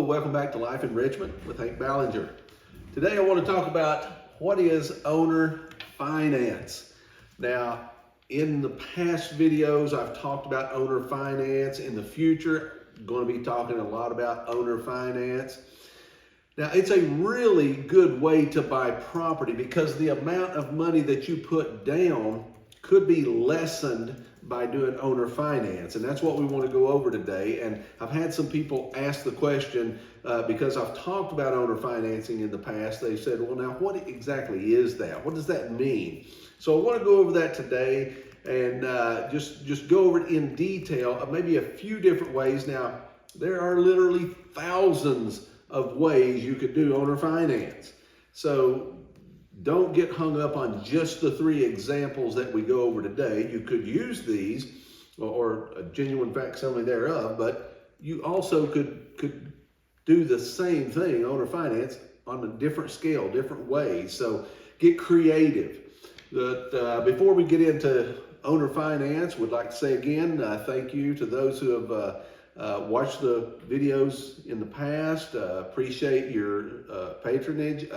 welcome back to Life Enrichment with Hank Ballinger. Today I want to talk about what is owner finance. Now, in the past videos I've talked about owner finance. In the future, I'm going to be talking a lot about owner finance. Now, it's a really good way to buy property because the amount of money that you put down could be lessened by doing owner finance. And that's what we want to go over today. And I've had some people ask the question because I've talked about owner financing in the past. They said, well, now what exactly is that? What does that mean? So I want to go over that today and just go over it in detail, maybe a few different ways. Now, there are literally thousands of ways you could do owner finance. So don't get hung up on just the three examples that we go over today. You could use these or a genuine facsimile thereof, but you also could do the same thing, owner finance, on a different scale, different ways. So get creative. Before we get into owner finance, would like to say again, thank you to those who have watched the videos in the past. Appreciate your patronage.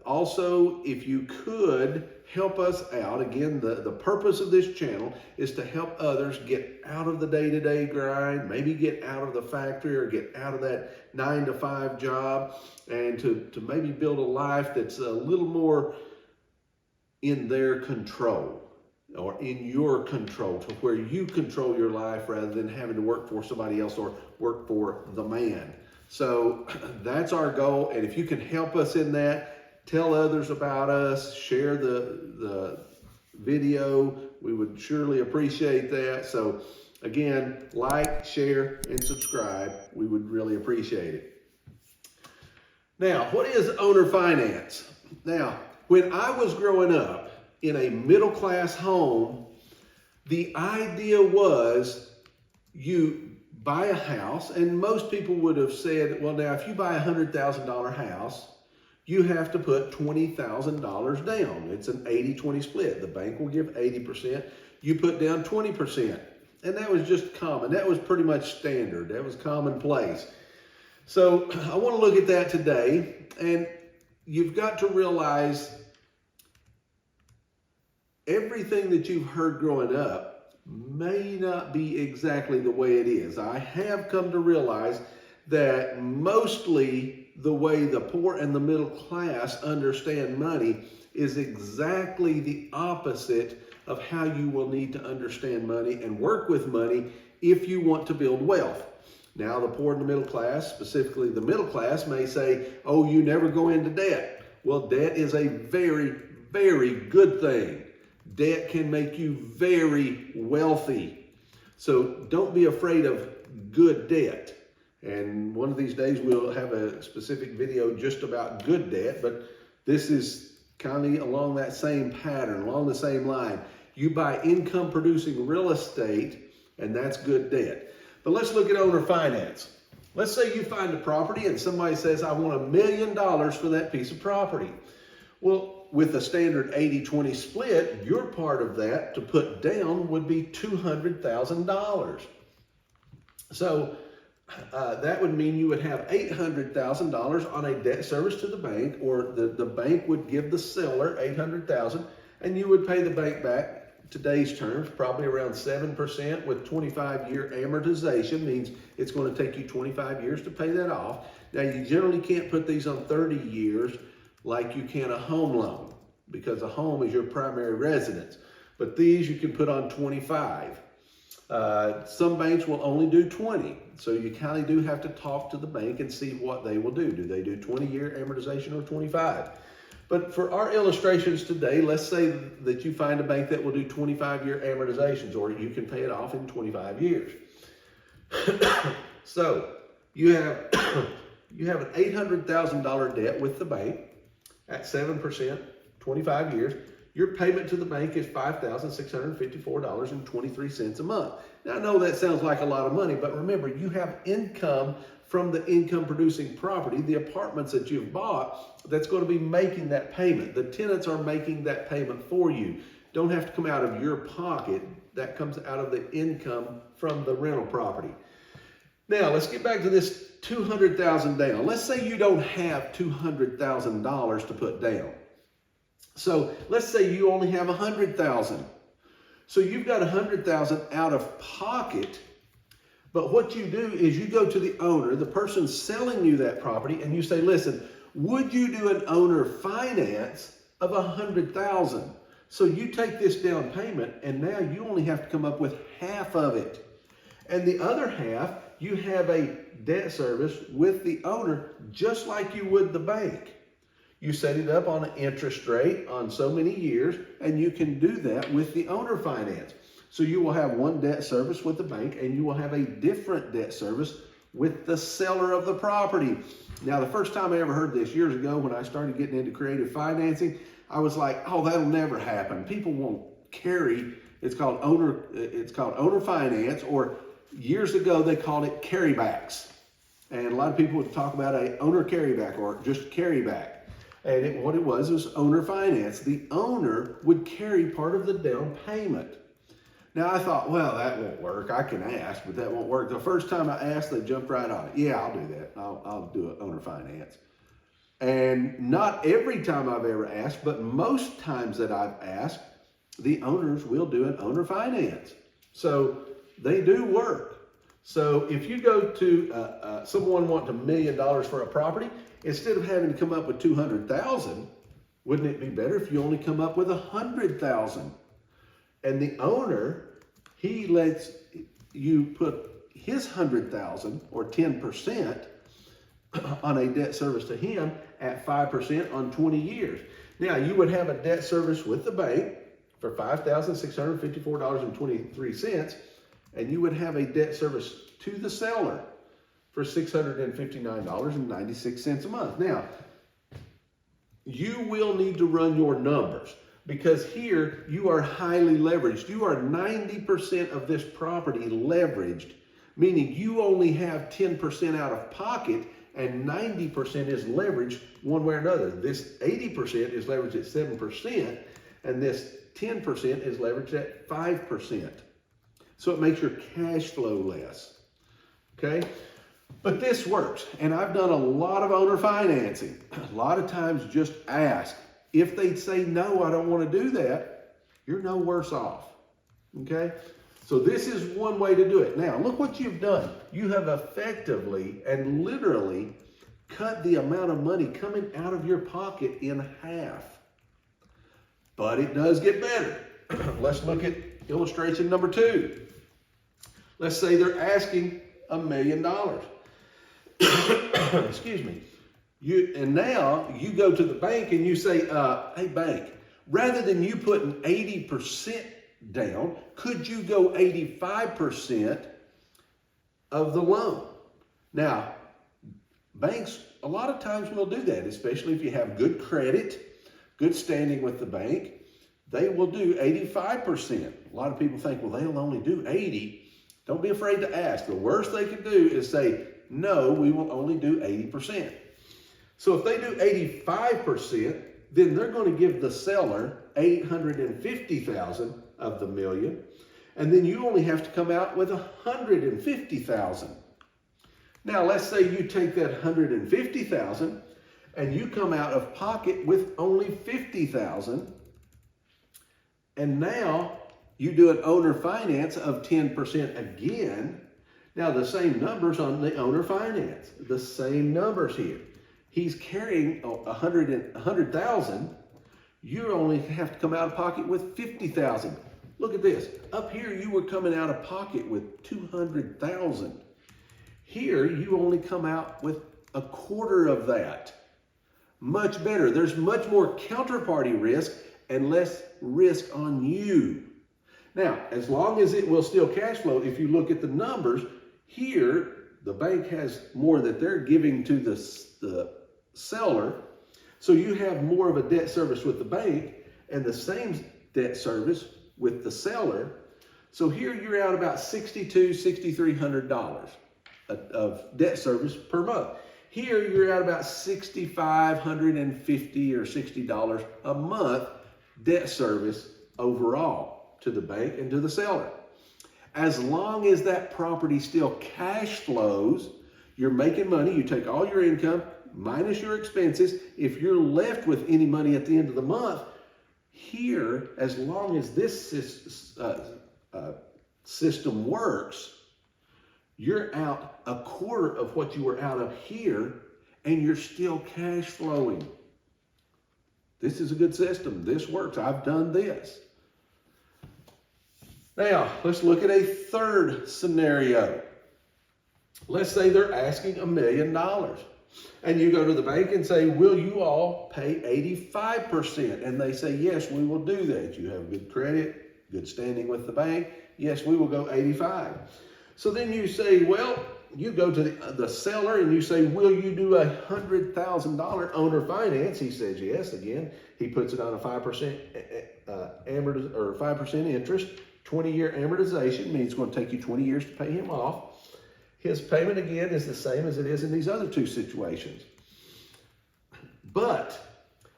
Also, if you could help us out, again, the purpose of this channel is to help others get out of the day-to-day grind, maybe get out of the factory or get out of that 9-to-5 job, and to maybe build a life that's a little more in their control or in your control, to where you control your life rather than having to work for somebody else or work for the man. So that's our goal, and if you can help us in that, tell others about us, share the video. We would surely appreciate that. So again, like, share, and subscribe. We would really appreciate it. Now, what is owner finance? Now, when I was growing up in a middle-class home, the idea was you buy a house, and most people would have said, well, now, if you buy a $100,000 house, you have to put $20,000 down. It's an 80-20 split. The bank will give 80%. You put down 20%. And that was just common. That was pretty much standard. That was commonplace. So I want to look at that today. And you've got to realize everything that you've heard growing up may not be exactly the way it is. I have come to realize that mostly the way the poor and the middle class understand money is exactly the opposite of how you will need to understand money and work with money if you want to build wealth. Now, the poor and the middle class, specifically the middle class, may say, oh, you never go into debt. Well, debt is a very, very good thing. Debt can make you very wealthy. So don't be afraid of good debt. And one of these days we'll have a specific video just about good debt, but this is kind of along that same pattern, along the same line. You buy income producing real estate, and that's good debt. But let's look at owner finance. Let's say you find a property and somebody says, I want $1 million for that piece of property. Well, with a standard 80-20 split, your part of that to put down would be $200,000. So that would mean you would have $800,000 on a debt service to the bank, or the bank would give the seller $800,000, and you would pay the bank back, today's terms, probably around 7% with 25-year amortization. Means it's going to take you 25 years to pay that off. Now, you generally can't put these on 30 years like you can a home loan, because a home is your primary residence. But these you can put on 25. Some banks will only do 20. So you kind of do have to talk to the bank and see what they will do. Do they do 20-year amortization or 25? But for our illustrations today, let's say that you find a bank that will do 25-year amortizations, or you can pay it off in 25 years. So you have an $800,000 debt with the bank at 7%, 25 years. Your payment to the bank is $5,654.23 a month. Now, I know that sounds like a lot of money, but remember, you have income from the income producing property, the apartments that you've bought, that's going to be making that payment. The tenants are making that payment for you. Don't have to come out of your pocket. That comes out of the income from the rental property. Now, let's get back to this $200,000 down. Let's say you don't have $200,000 to put down. So let's say you only have $100,000. So you've got $100,000 out of pocket. But what you do is you go to the owner, the person selling you that property, and you say, listen, would you do an owner finance of $100,000? So you take this down payment, and now you only have to come up with half of it. And the other half, you have a debt service with the owner, just like you would the bank. You set it up on an interest rate on so many years, and you can do that with the owner finance. So you will have one debt service with the bank, and you will have a different debt service with the seller of the property. Now, the first time I ever heard this years ago when I started getting into creative financing, I was like, oh, that'll never happen. People won't carry, it's called owner finance, or years ago they called it carrybacks. And a lot of people would talk about a owner carryback or just carryback. And what it was owner finance. The owner would carry part of the down payment. Now I thought, well, that won't work. I can ask, but that won't work. The first time I asked, they jumped right on it. Yeah, I'll do that. I'll do an owner finance. And not every time I've ever asked, but most times that I've asked, the owners will do an owner finance. So they do work. So if you go to someone wanting $1 million for a property, instead of having to come up with $200,000, wouldn't it be better if you only come up with $100,000? And the owner, he lets you put his $100,000 or 10% on a debt service to him at 5% on 20 years. Now, you would have a debt service with the bank for $5,654.23, and you would have a debt service to the seller for $659.96 a month. Now, you will need to run your numbers, because here you are highly leveraged. You are 90% of this property leveraged, meaning you only have 10% out of pocket and 90% is leveraged one way or another. This 80% is leveraged at 7%, and this 10% is leveraged at 5%. So it makes your cash flow less, okay? But this works, and I've done a lot of owner financing. A lot of times just ask. If they say, no, I don't want to do that, you're no worse off, okay? So this is one way to do it. Now, look what you've done. You have effectively and literally cut the amount of money coming out of your pocket in half. But it does get better. Let's look at illustration number 2. Let's say they're asking $1 million. Excuse me. And now you go to the bank and you say, hey bank, rather than you putting 80% down, could you go 85% of the loan? Now, banks a lot of times will do that, especially if you have good credit, good standing with the bank. They will do 85%. A lot of people think, well, they'll only do 80. Don't be afraid to ask. The worst they can do is say, no, we will only do 80%. So if they do 85%, then they're going to give the seller $850,000 of the $1 million, and then you only have to come out with $150,000. Now let's say you take that $150,000 and you come out of pocket with only $50,000, and now you do an owner finance of 10% again. Now the same numbers on the owner finance, the same numbers here. He's carrying $100,000. You only have to come out of pocket with $50,000. Look at this. Up here, you were coming out of pocket with $200,000. Here, you only come out with a quarter of that. Much better. There's much more counterparty risk and less risk on you. Now, as long as it will still cash flow, if you look at the numbers, here, the bank has more that they're giving to the seller. So you have more of a debt service with the bank and the same debt service with the seller. So here you're out about $6,200, $6,300 of debt service per month. Here you're at about $6,550 or $60 a month debt service overall to the bank and to the seller. As long as that property still cash flows, You're making money. You take all your income minus your expenses. If you're left with any money at the end of the month, here, as long as this system works, you're out a quarter of what you were out of here, and you're still cash flowing. This is a good system. This works. I've done this. Now, let's look at a third scenario. Let's say they're asking $1 million. And you go to the bank and say, will you all pay 85%? And they say, yes, we will do that. You have good credit, good standing with the bank. Yes, we will go 85. So then you say, well, you go to the seller and you say, will you do a $100,000 owner finance? He says, yes. Again, he puts it on a 5% 5% interest, 20-year amortization, means it's going to take you 20 years to pay him off. His payment, again, is the same as it is in these other two situations. But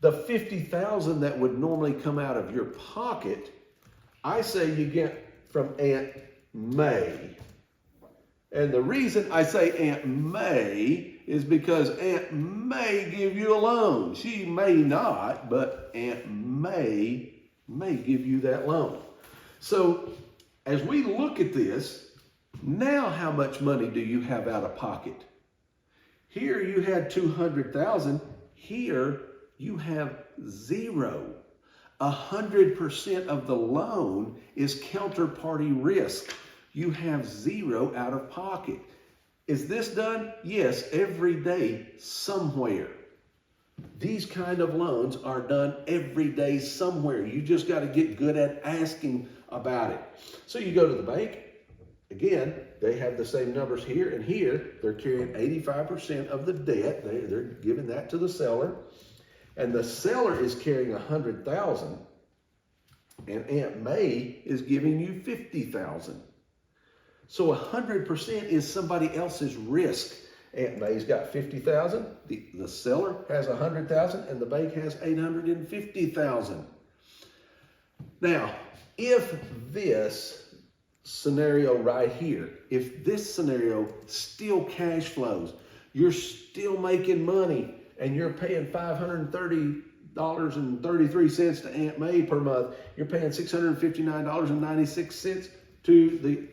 the $50,000 that would normally come out of your pocket, I say you get from Aunt May. And the reason I say Aunt May is because Aunt May give you a loan. She may not, but Aunt May give you that loan. So as we look at this, now how much money do you have out of pocket? Here you had $200,000. Here you have zero. 100% of the loan is counterparty risk. You have zero out of pocket. Is this done? Yes, every day somewhere. These kind of loans are done every day somewhere. You just got to get good at asking about it. So you go to the bank. Again, they have the same numbers here and here. They're carrying 85% of the debt. They're giving that to the seller. And the seller is carrying $100,000. And Aunt May is giving you $50,000. So 100% is somebody else's risk. Aunt May's got $50,000. The seller has $100,000, and the bank has $850,000. Now, if this scenario right here, if this scenario still cash flows, you're still making money, and you're paying $530.33 to Aunt May per month, you're paying $659.96 to the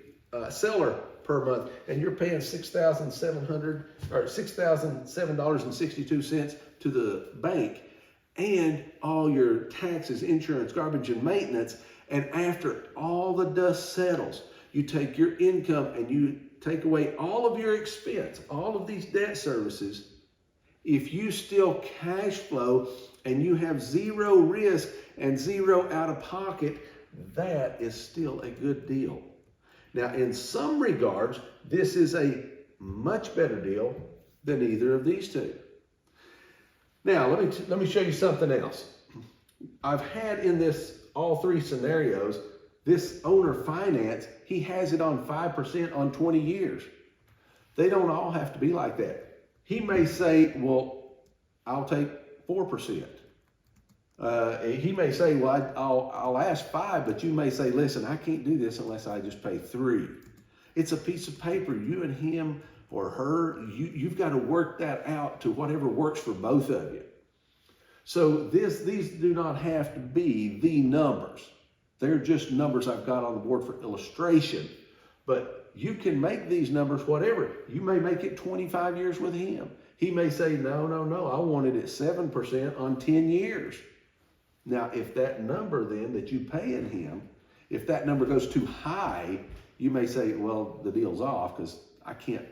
seller per month, and you're paying $6,007.62 to the bank, and all your taxes, insurance, garbage, and maintenance. And after all the dust settles, you take your income and you take away all of your expense, all of these debt services. If you still cash flow and you have zero risk and zero out of pocket, that is still a good deal. Now, in some regards, this is a much better deal than either of these two. Now, let me show you something else. I've had in this all three scenarios, this owner finance, he has it on 5% on 20 years. They don't all have to be like that. He may say, well, I'll take 4%. He may say, well, I'll ask 5, but you may say, listen, I can't do this unless I just pay 3. It's a piece of paper. You and him or her, you've got to work that out to whatever works for both of you. So these do not have to be the numbers. They're just numbers I've got on the board for illustration. But you can make these numbers whatever. You may make it 25 years with him. He may say, no, I wanted it 7% on 10 years. Now, if that number then that you pay in him, if that number goes too high, you may say, well, the deal's off because I can't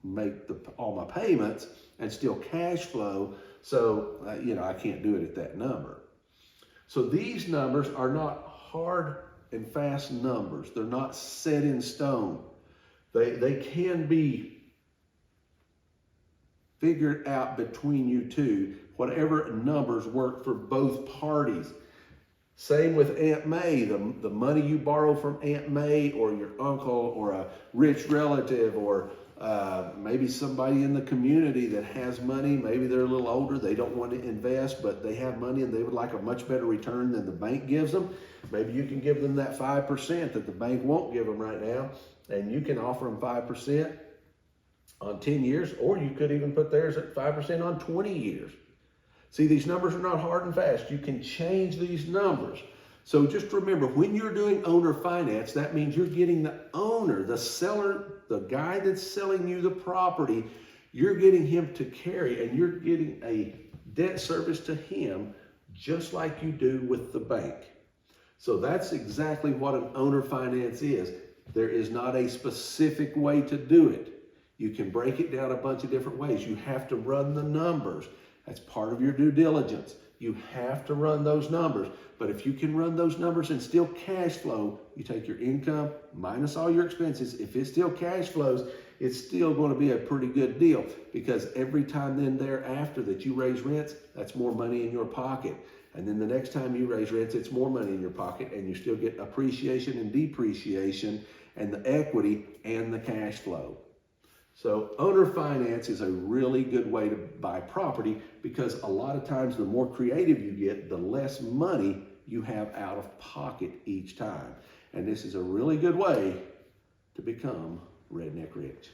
make all my payments and still cash flow. So, I can't do it at that number. So these numbers are not hard and fast numbers. They're not set in stone. They can be figured out between you two, whatever numbers work for both parties. Same with Aunt May, the money you borrow from Aunt May or your uncle or a rich relative or maybe somebody in the community that has money. Maybe they're a little older, they don't want to invest, but they have money and they would like a much better return than the bank gives them. Maybe you can give them that 5% that the bank won't give them right now, and you can offer them 5%. on 10 years, or you could even put theirs at 5% on 20 years. See, these numbers are not hard and fast. You can change these numbers. So just remember, when you're doing owner finance, that means you're getting the owner, the seller, the guy that's selling you the property, you're getting him to carry, and you're getting a debt service to him just like you do with the bank. So that's exactly what an owner finance is. There is not a specific way to do it. You can break it down a bunch of different ways. You have to run the numbers. That's part of your due diligence. You have to run those numbers. But if you can run those numbers and still cash flow, you take your income minus all your expenses. If it still cash flows, it's still going to be a pretty good deal, because every time then thereafter that you raise rents, that's more money in your pocket. And then the next time you raise rents, it's more money in your pocket, and you still get appreciation and depreciation and the equity and the cash flow. So owner finance is a really good way to buy property, because a lot of times the more creative you get, the less money you have out of pocket each time. And this is a really good way to become redneck rich.